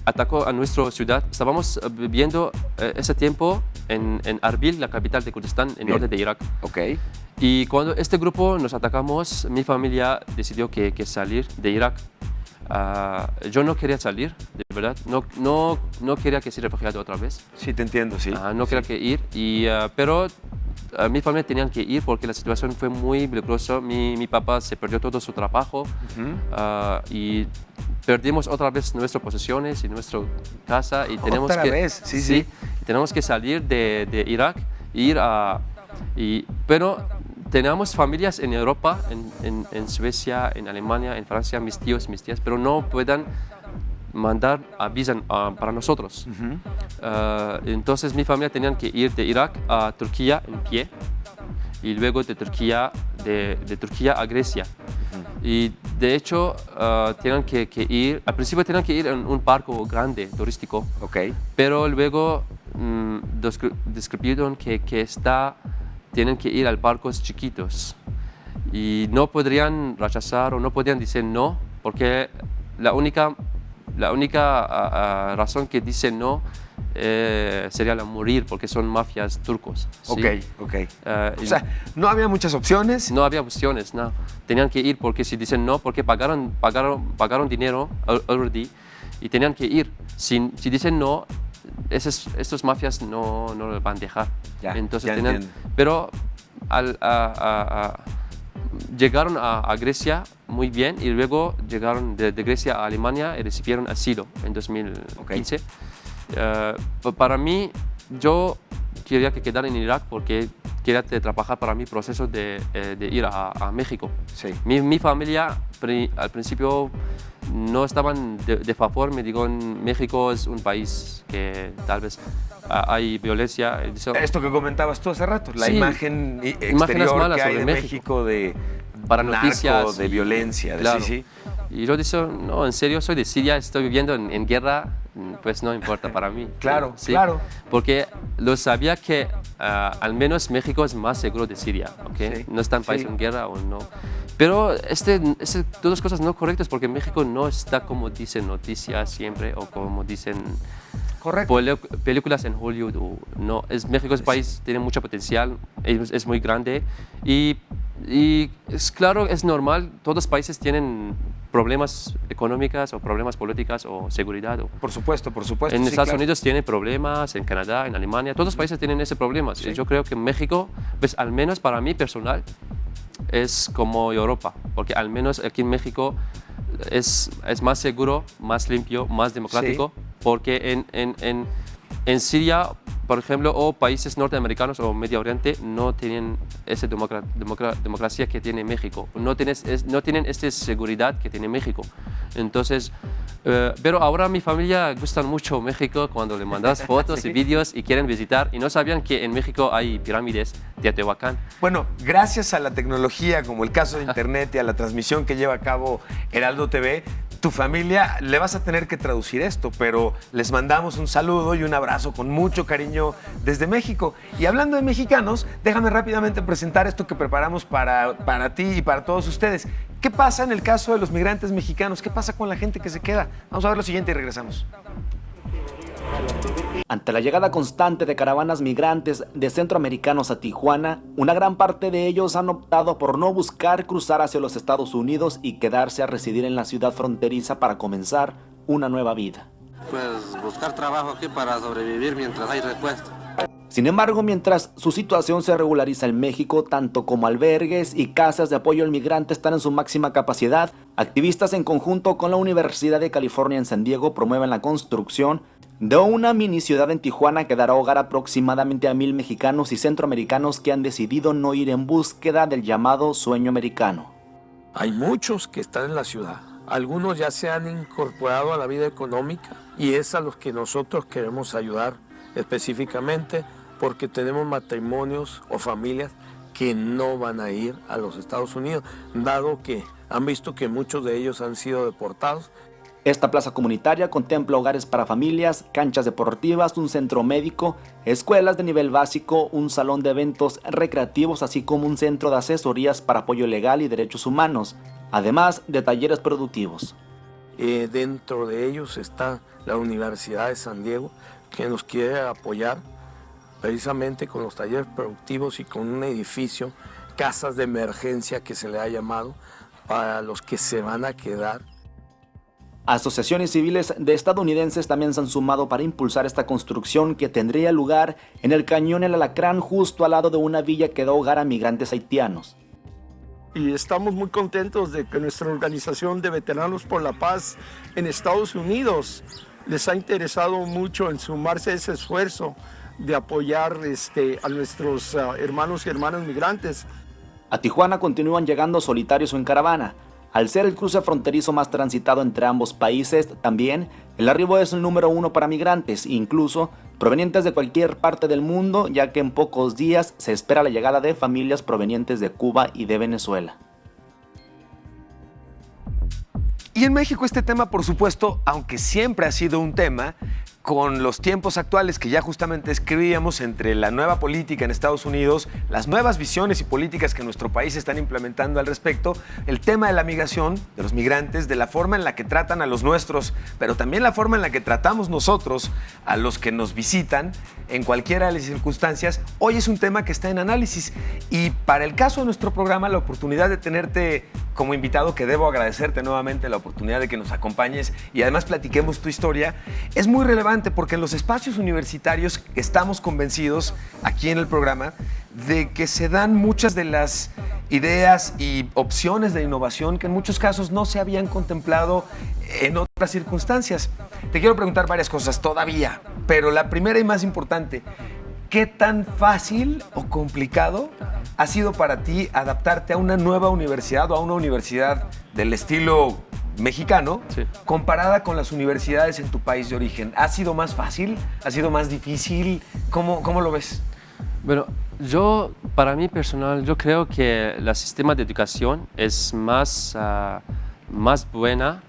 Atacó a nuestra ciudad. Estábamos viviendo ese tiempo en Arbil, la capital de Kurdistán, en norte de Irak. Y cuando este grupo nos atacamos, mi familia decidió que salir de Irak. Yo no quería salir, de verdad. No quería que sea refugiado otra vez. Sí, te entiendo, sí. No quería que ir, pero mi familia tenían que ir porque la situación fue muy peligrosa. Mi papá se perdió todo su trabajo y perdimos otra vez nuestras posesiones y nuestra casa. Y tenemos ¿Otra vez? Sí. Tenemos que salir de Irak, pero teníamos familias en Europa, en Suecia, en Alemania, en Francia, mis tíos, mis tías, pero no pueden mandar visa para nosotros. Entonces mi familia tenía que ir de Irak a Turquía en pie y luego de Turquía a Grecia. Y de hecho tenían que ir, al principio tenían que ir en un barco grande, turístico, pero luego describieron que tienen que ir a barcos chiquitos y no podrían rechazar o no podían decir no, porque la única razón que dicen no sería la morir, porque son mafias turcos. ¿Sí? O sea, no había muchas opciones. No había opciones, no. Tenían que ir porque si dicen no, porque pagaron dinero already y tenían que ir. Si dicen no, estos mafias no lo van a dejar. Entonces pero llegaron a Grecia muy bien y luego llegaron de Grecia a Alemania y recibieron asilo en 2015. Para mí, yo quería que quedara en Irak porque quería trabajar para mi proceso de ir a México. Mi familia al principio no estaban de favor, me digo, México es un país que tal vez hay violencia. Esto que comentabas tú hace rato, la imagen exterior malas que hay de México de para noticias, de violencia. Y yo dije, no, en serio, soy de Siria, estoy viviendo en guerra, pues no importa para mí. Claro. Porque lo sabía que al menos México es más seguro de Siria, no está en país en guerra o no. Pero todas cosas no correctas porque México no está como dicen noticias siempre o como dicen películas en Hollywood. México es un país, tiene mucho potencial, es muy grande y es claro, es normal, todos los países tienen problemas económicos o problemas políticos o seguridad. Por supuesto. En Estados Unidos tienen problemas, en Canadá, en Alemania, todos los países tienen ese problema. Yo creo que México, pues al menos para mí personal, es como Europa, porque al menos aquí en México es más seguro, más limpio, más democrático, porque en Siria, por ejemplo, o países norteamericanos o Medio Oriente no tienen esa democracia que tiene México, no tienen esta seguridad que tiene México. Entonces, pero ahora mi familia gusta mucho México cuando le mandas fotos y vídeos y quieren visitar y no sabían que en México hay pirámides de Teotihuacán. Bueno, gracias a la tecnología, como el caso de Internet y a la transmisión que lleva a cabo Heraldo TV, tu familia le vas a tener que traducir esto, pero les mandamos un saludo y un abrazo con mucho cariño desde México. Y hablando de mexicanos, déjame rápidamente presentar esto que preparamos para ti y para todos ustedes. ¿Qué pasa en el caso de los migrantes mexicanos? ¿Qué pasa con la gente que se queda? Vamos a ver lo siguiente y regresamos. Ante la llegada constante de caravanas migrantes de centroamericanos a Tijuana, una gran parte de ellos han optado por no buscar cruzar hacia los Estados Unidos y quedarse a residir en la ciudad fronteriza para comenzar una nueva vida. Pues buscar trabajo aquí para sobrevivir mientras hay respuesta. Sin embargo, mientras su situación se regulariza en México, tanto como albergues y casas de apoyo al migrante están en su máxima capacidad, activistas en conjunto con la Universidad de California en San Diego promueven la construcción de una mini ciudad en Tijuana que dará hogar aproximadamente a 1,000 mexicanos y centroamericanos que han decidido no ir en búsqueda del llamado sueño americano. Hay muchos que están en la ciudad. Algunos ya se han incorporado a la vida económica y es a los que nosotros queremos ayudar específicamente porque tenemos matrimonios o familias que no van a ir a los Estados Unidos, dado que han visto que muchos de ellos han sido deportados. Esta plaza comunitaria contempla hogares para familias, canchas deportivas, un centro médico, escuelas de nivel básico, un salón de eventos recreativos, así como un centro de asesorías para apoyo legal y derechos humanos, además de talleres productivos. Dentro de ellos está la Universidad de San Diego, que nos quiere apoyar precisamente con los talleres productivos y con un edificio, casas de emergencia que se le ha llamado, para los que se van a quedar. Asociaciones civiles de estadounidenses también se han sumado para impulsar esta construcción que tendría lugar en el Cañón El Alacrán, justo al lado de una villa que da hogar a migrantes haitianos. Y estamos muy contentos de que nuestra organización de Veteranos por la Paz en Estados Unidos les ha interesado mucho en sumarse a ese esfuerzo de apoyar a nuestros hermanos y hermanas migrantes. A Tijuana continúan llegando solitarios o en caravana. Al ser el cruce fronterizo más transitado entre ambos países, también el arribo es el número 1 para migrantes, incluso provenientes de cualquier parte del mundo, ya que en pocos días se espera la llegada de familias provenientes de Cuba y de Venezuela. Y en México este tema, por supuesto, aunque siempre ha sido un tema, con los tiempos actuales que ya justamente escribíamos entre la nueva política en Estados Unidos, las nuevas visiones y políticas que nuestro país están implementando al respecto, el tema de la migración, de los migrantes, de la forma en la que tratan a los nuestros, pero también la forma en la que tratamos nosotros a los que nos visitan en cualquiera de las circunstancias, hoy es un tema que está en análisis. Y para el caso de nuestro programa, la oportunidad de tenerte como invitado, que debo agradecerte nuevamente la oportunidad de que nos acompañes y además platiquemos tu historia, es muy relevante porque en los espacios universitarios estamos convencidos aquí en el programa de que se dan muchas de las ideas y opciones de innovación que en muchos casos no se habían contemplado en otras circunstancias. Te quiero preguntar varias cosas todavía, pero la primera y más importante, ¿qué tan fácil o complicado ha sido para ti adaptarte a una nueva universidad o a una universidad del estilo mexicano, sí, comparada con las universidades en tu país de origen? ¿Ha sido más fácil? ¿Ha sido más difícil? ¿Cómo lo ves? Bueno, para mí personal, yo creo que el sistema de educación es más buena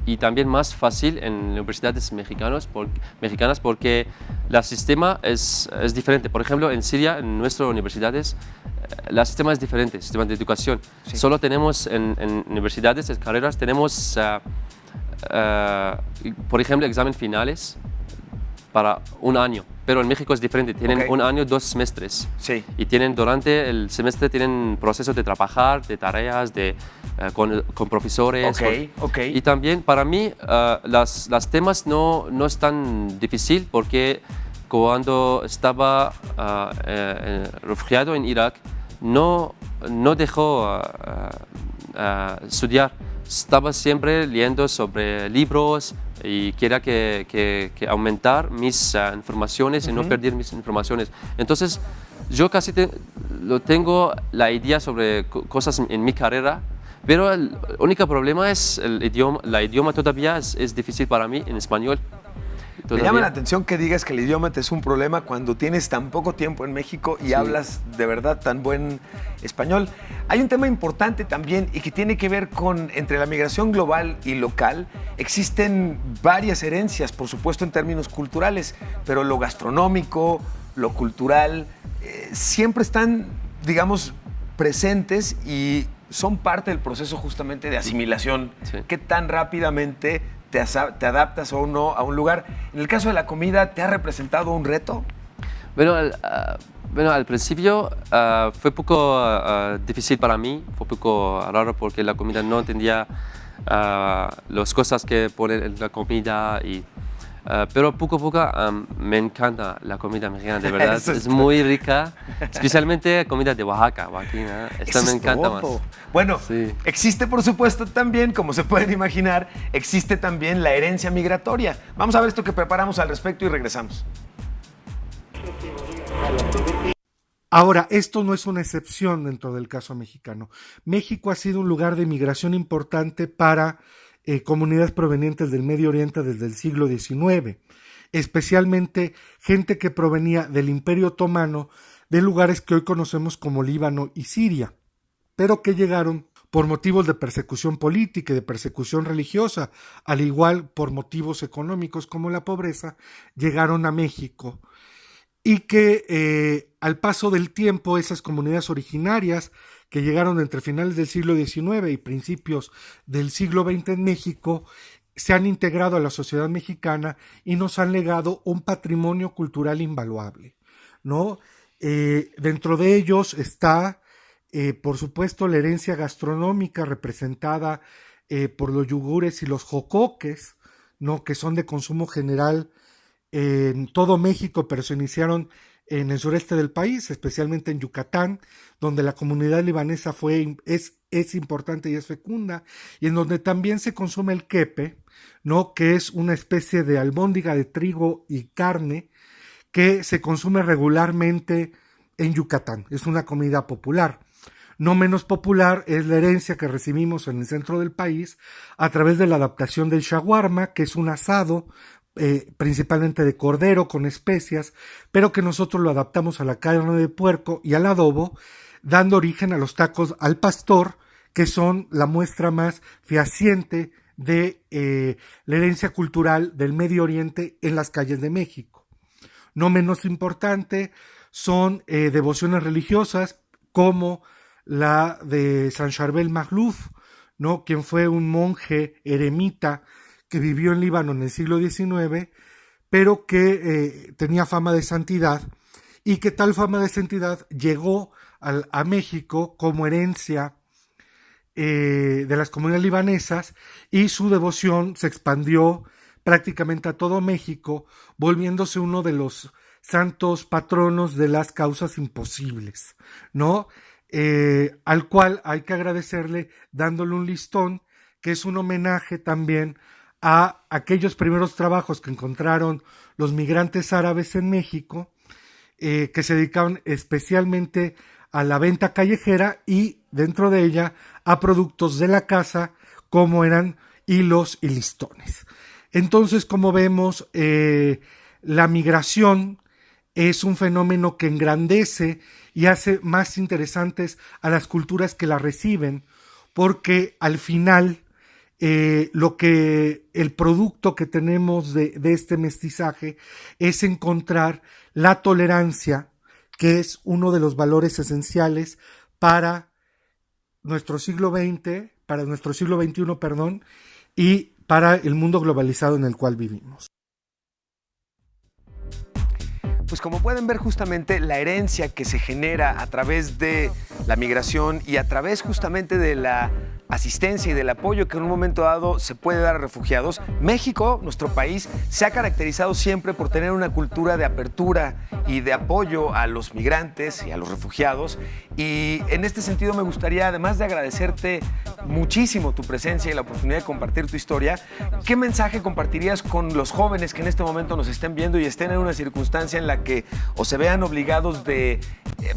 y también más fácil en universidades mexicanas porque el sistema es diferente. Por ejemplo, en Siria, en nuestras universidades, el sistema es diferente, el sistema de educación. Sí. Solo tenemos en universidades, en carreras, tenemos, por ejemplo, exámenes finales para un año. Pero en México es diferente, tienen un año, 2 semestres. Sí. Y durante el semestre tienen procesos de trabajar, de tareas, con profesores. Y también para mí los temas no es tan difícil porque cuando estaba refugiado en Irak no dejó estudiar. Estaba siempre leyendo sobre libros y quería que aumentar mis informaciones y no perder mis informaciones. Entonces, yo casi tengo la idea sobre cosas en mi carrera, Pero el único problema es el idioma. La idioma todavía es difícil para mí en español. Me llama la atención que digas que el idioma te es un problema cuando tienes tan poco tiempo en México y hablas de verdad tan buen español. Hay un tema importante también y que tiene que ver con entre la migración global y local. Existen varias herencias, por supuesto en términos culturales, pero lo gastronómico, lo cultural, siempre están, digamos, presentes y son parte del proceso justamente de asimilación. Sí. ¿Qué tan rápidamente te adaptas o no a un lugar? En el caso de la comida, ¿te ha representado un reto? Bueno, al principio fue un poco difícil para mí, fue un poco raro porque la comida no entendía las cosas que ponen en la comida, pero poco a poco me encanta la comida mexicana, de verdad, es muy rica, especialmente comida de Oaxaca, oaxaqueña, esta me encanta más. Bueno, existe por supuesto también, como se pueden imaginar, existe también la herencia migratoria. Vamos a ver esto que preparamos al respecto y regresamos. Ahora, esto no es una excepción dentro del caso mexicano. México ha sido un lugar de migración importante para comunidades provenientes del Medio Oriente desde el siglo XIX, especialmente gente que provenía del Imperio Otomano, de lugares que hoy conocemos como Líbano y Siria, pero que llegaron por motivos de persecución política y de persecución religiosa, al igual por motivos económicos como la pobreza, llegaron a México. Y que al paso del tiempo esas comunidades originarias que llegaron entre finales del siglo XIX y principios del siglo XX en México se han integrado a la sociedad mexicana y nos han legado un patrimonio cultural invaluable, ¿no? Dentro de ellos está, por supuesto, la herencia gastronómica representada por los yogures y los jocoques, ¿no? Que son de consumo general en todo México, pero se iniciaron en el sureste del país, especialmente en Yucatán, donde la comunidad libanesa es importante y es fecunda, y en donde también se consume el kepe, ¿no? Que es una especie de albóndiga de trigo y carne que se consume regularmente en Yucatán. Es una comida popular. No menos popular es la herencia que recibimos en el centro del país a través de la adaptación del shawarma, que es un asado principalmente de cordero con especias, pero que nosotros lo adaptamos a la carne de puerco y al adobo, dando origen a los tacos al pastor, que son la muestra más fehaciente de la herencia cultural del Medio Oriente en las calles de México. No menos importante son devociones religiosas como la de San Charbel Magluf, ¿no? Quien fue un monje eremita que vivió en Líbano en el siglo XIX, pero que tenía fama de santidad, y que tal fama de santidad llegó a México como herencia de las comunidades libanesas, y su devoción se expandió prácticamente a todo México, volviéndose uno de los santos patronos de las causas imposibles, ¿no? Al cual hay que agradecerle dándole un listón, que es un homenaje también a aquellos primeros trabajos que encontraron los migrantes árabes en México, que se dedicaban especialmente a la venta callejera y dentro de ella a productos de la casa como eran hilos y listones. Entonces, como vemos, la migración es un fenómeno que engrandece y hace más interesantes a las culturas que la reciben, porque al final el producto que tenemos de este mestizaje es encontrar la tolerancia, que es uno de los valores esenciales para nuestro siglo XX, para nuestro siglo XXI, perdón, y para el mundo globalizado en el cual vivimos. Pues como pueden ver, justamente la herencia que se genera a través de la migración y a través justamente de la asistencia y del apoyo que en un momento dado se puede dar a refugiados. México, nuestro país, se ha caracterizado siempre por tener una cultura de apertura y de apoyo a los migrantes y a los refugiados. Y en este sentido me gustaría, además de agradecerte muchísimo tu presencia y la oportunidad de compartir tu historia, ¿qué mensaje compartirías con los jóvenes que en este momento nos estén viendo y estén en una circunstancia en la que o se vean obligados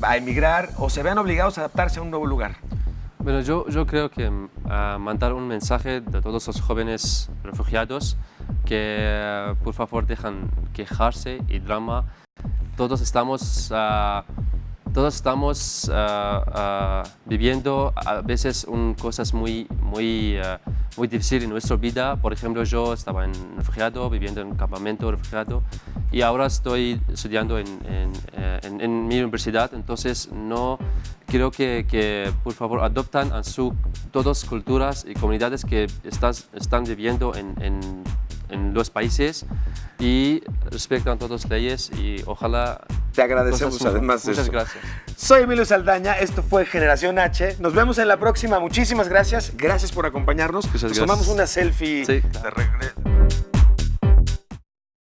a emigrar o se vean obligados a adaptarse a un nuevo lugar? Bueno, yo creo que mandar un mensaje de todos los jóvenes refugiados que por favor dejan quejarse y drama. Todos estamos viviendo a veces cosas muy difíciles en nuestra vida. Por ejemplo, yo estaba viviendo en un campamento refugiado y ahora estoy estudiando en mi universidad. Entonces, no quiero que por favor adoptan a todas culturas y comunidades que están viviendo en los países y respetan todas las leyes y ojalá... Te agradecemos además de eso. Muchas gracias. Soy Emilio Saldaña, esto fue Generación H. Nos vemos en la próxima. Muchísimas gracias. Gracias por acompañarnos. Nos tomamos una selfie de regreso.